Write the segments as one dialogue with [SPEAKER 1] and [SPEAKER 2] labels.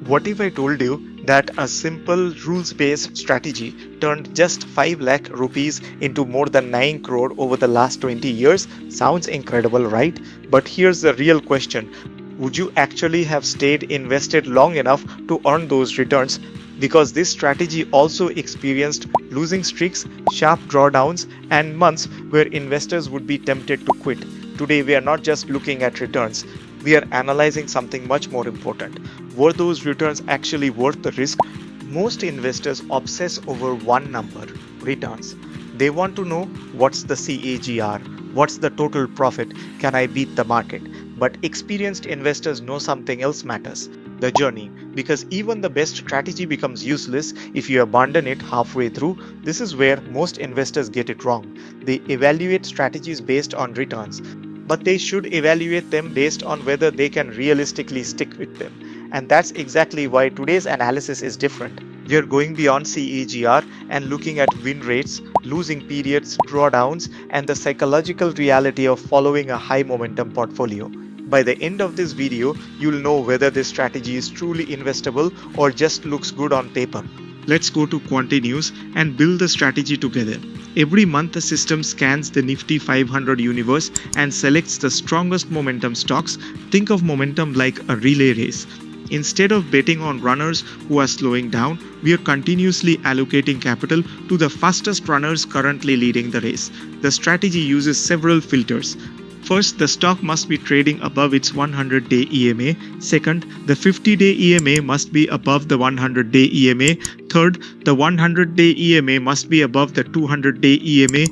[SPEAKER 1] What if I told you that a simple rules-based strategy turned just 5 lakh rupees into more than 9 crore over the last 20 years? Sounds incredible, right? But here's the real question. Would you actually have stayed invested long enough to earn those returns? Because this strategy also experienced losing streaks, sharp drawdowns, and months where investors would be tempted to quit. Today, we are not just looking at returns, we are analyzing something much more important. Were those returns actually worth the risk? Most investors obsess over one number: returns. They want to know what's the CAGR, what's the total profit, can I beat the market? But experienced investors know something else matters: the journey. Because even the best strategy becomes useless if you abandon it halfway through. This is where most investors get it wrong. They evaluate strategies based on returns, but they should evaluate them based on whether they can realistically stick with them. And that's exactly why today's analysis is different. We are going beyond CAGR and looking at win rates, losing periods, drawdowns, and the psychological reality of following a high momentum portfolio. By the end of this video, you'll know whether this strategy is truly investable or just looks good on paper. Let's go to Quantinuous and build the strategy together. Every month, the system scans the Nifty 500 universe and selects the strongest momentum stocks. Think of momentum like a relay race. Instead of betting on runners who are slowing down, we are continuously allocating capital to the fastest runners currently leading the race. The strategy uses several filters. First, the stock must be trading above its 100-day EMA. Second, the 50-day EMA must be above the 100-day EMA. Third, the 100-day EMA must be above the 200-day EMA.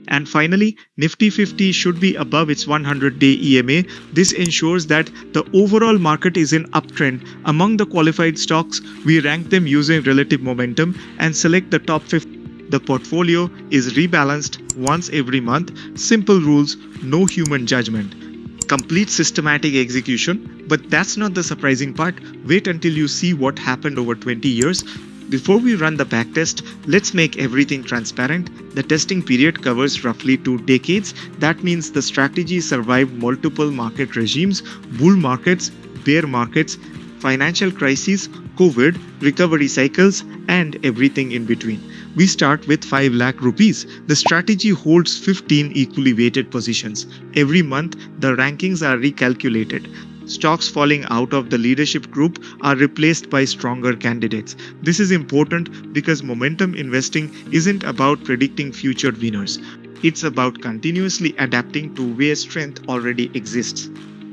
[SPEAKER 1] And finally, Nifty 50 should be above its 100-day EMA. This ensures that the overall market is in uptrend. Among the qualified stocks, we rank them using relative momentum and select the top 50. The portfolio is rebalanced once every month. Simple rules, no human judgment. Complete systematic execution. But that's not the surprising part. Wait until you see what happened over 20 years. Before we run the backtest, let's make everything transparent. The testing period covers roughly 2 decades. That means the strategy survived multiple market regimes: bull markets, bear markets, financial crises, COVID, recovery cycles, and everything in between. We start with 5 lakh rupees. The strategy holds 15 equally weighted positions. Every month, the rankings are recalculated. Stocks falling out of the leadership group are replaced by stronger candidates. This is important because momentum investing isn't about predicting future winners. It's about continuously adapting to where strength already exists.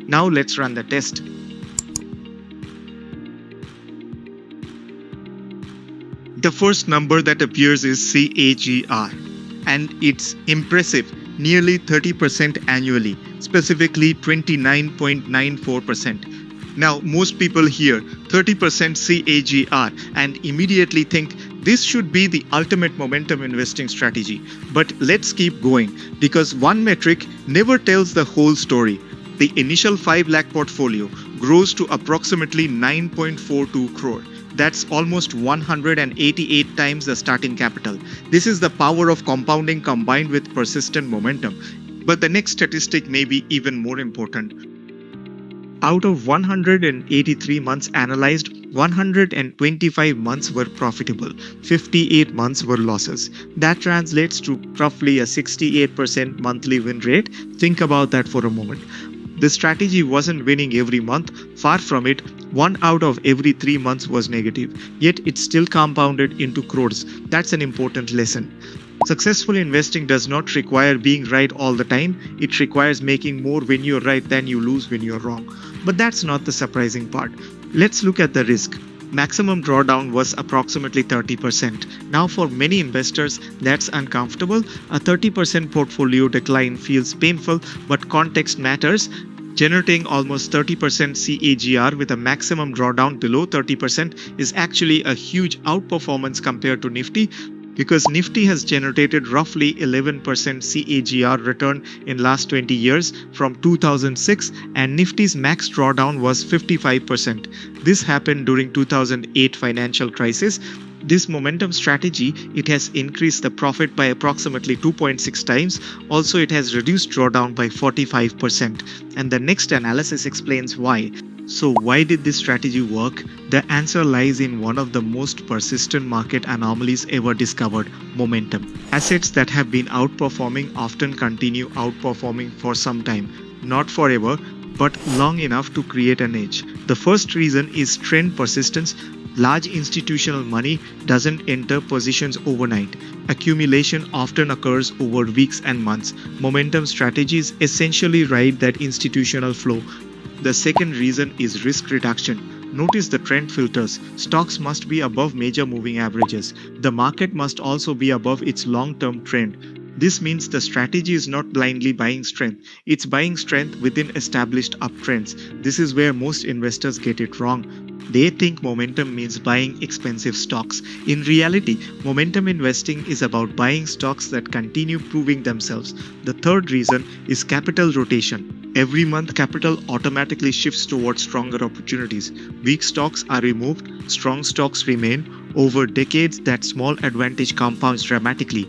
[SPEAKER 1] Now let's run the test. The first number that appears is CAGR, and it's impressive, nearly 30% annually, specifically 29.94%. Now, most people hear 30% CAGR and immediately think this should be the ultimate momentum investing strategy. But let's keep going, because one metric never tells the whole story. The initial 5 lakh portfolio grows to approximately 9.42 crore. That's almost 188 times the starting capital. This is the power of compounding combined with persistent momentum. But the next statistic may be even more important. Out of 183 months analyzed, 125 months were profitable, 58 months were losses. That translates to roughly a 68% monthly win rate. Think about that for a moment. The strategy wasn't winning every month, far from it. 1 out of every 3 months was negative, yet it still compounded into crores. That's an important lesson. Successful investing does not require being right all the time. It requires making more when you're right than you lose when you're wrong. But that's not the surprising part. Let's look at the risk. Maximum drawdown was approximately 30%. Now, for many investors, that's uncomfortable. A 30% portfolio decline feels painful, but context matters. Generating almost 30% CAGR with a maximum drawdown below 30% is actually a huge outperformance compared to Nifty, because Nifty has generated roughly 11% CAGR return in last 20 years from 2006, and Nifty's max drawdown was 55%. This happened during 2008 financial crisis. This momentum strategy, it has increased the profit by approximately 2.6 times. Also, it has reduced drawdown by 45%. And the next analysis explains why. So, why did this strategy work? The answer lies in one of the most persistent market anomalies ever discovered: momentum. Assets that have been outperforming often continue outperforming for some time, not forever, but long enough to create an edge. The first reason is trend persistence. Large institutional money doesn't enter positions overnight. Accumulation often occurs over weeks and months. Momentum strategies essentially ride that institutional flow. The second reason is risk reduction. Notice the trend filters. Stocks must be above major moving averages. The market must also be above its long term trend. This means the strategy is not blindly buying strength, it's buying strength within established uptrends. This is where most investors get it wrong. They think momentum means buying expensive stocks. In reality, momentum investing is about buying stocks that continue proving themselves. The third reason is capital rotation. Every month, capital automatically shifts towards stronger opportunities. Weak stocks are removed, strong stocks remain. Over decades, that small advantage compounds dramatically.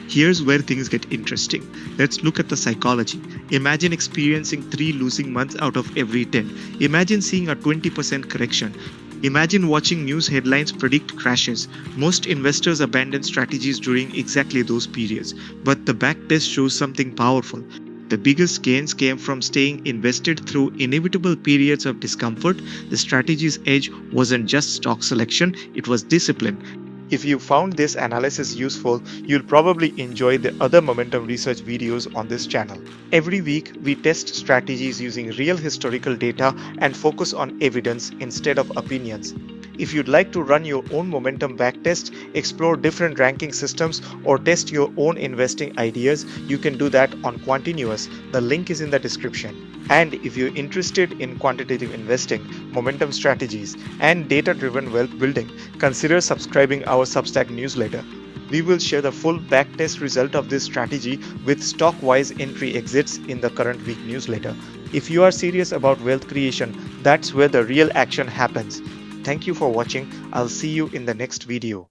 [SPEAKER 1] Here's where things get interesting. Let's look at the psychology. Imagine experiencing 3 losing months out of every 10. Imagine seeing a 20% correction. Imagine watching news headlines predict crashes. Most investors abandon strategies during exactly those periods. But the backtest shows something powerful. The biggest gains came from staying invested through inevitable periods of discomfort. The strategy's edge wasn't just stock selection, it was discipline. If you found this analysis useful, you'll probably enjoy the other momentum research videos on this channel. Every week, we test strategies using real historical data and focus on evidence instead of opinions. If you'd like to run your own momentum backtest, explore different ranking systems, or test your own investing ideas, you can do that on Quantinuous. The link is in the description. And if you're interested in quantitative investing, momentum strategies, and data-driven wealth building, consider subscribing our Substack newsletter. We will share the full backtest result of this strategy with stock-wise entry exits in the current week newsletter. If you are serious about wealth creation, that's where the real action happens. Thank you for watching. I'll see you in the next video.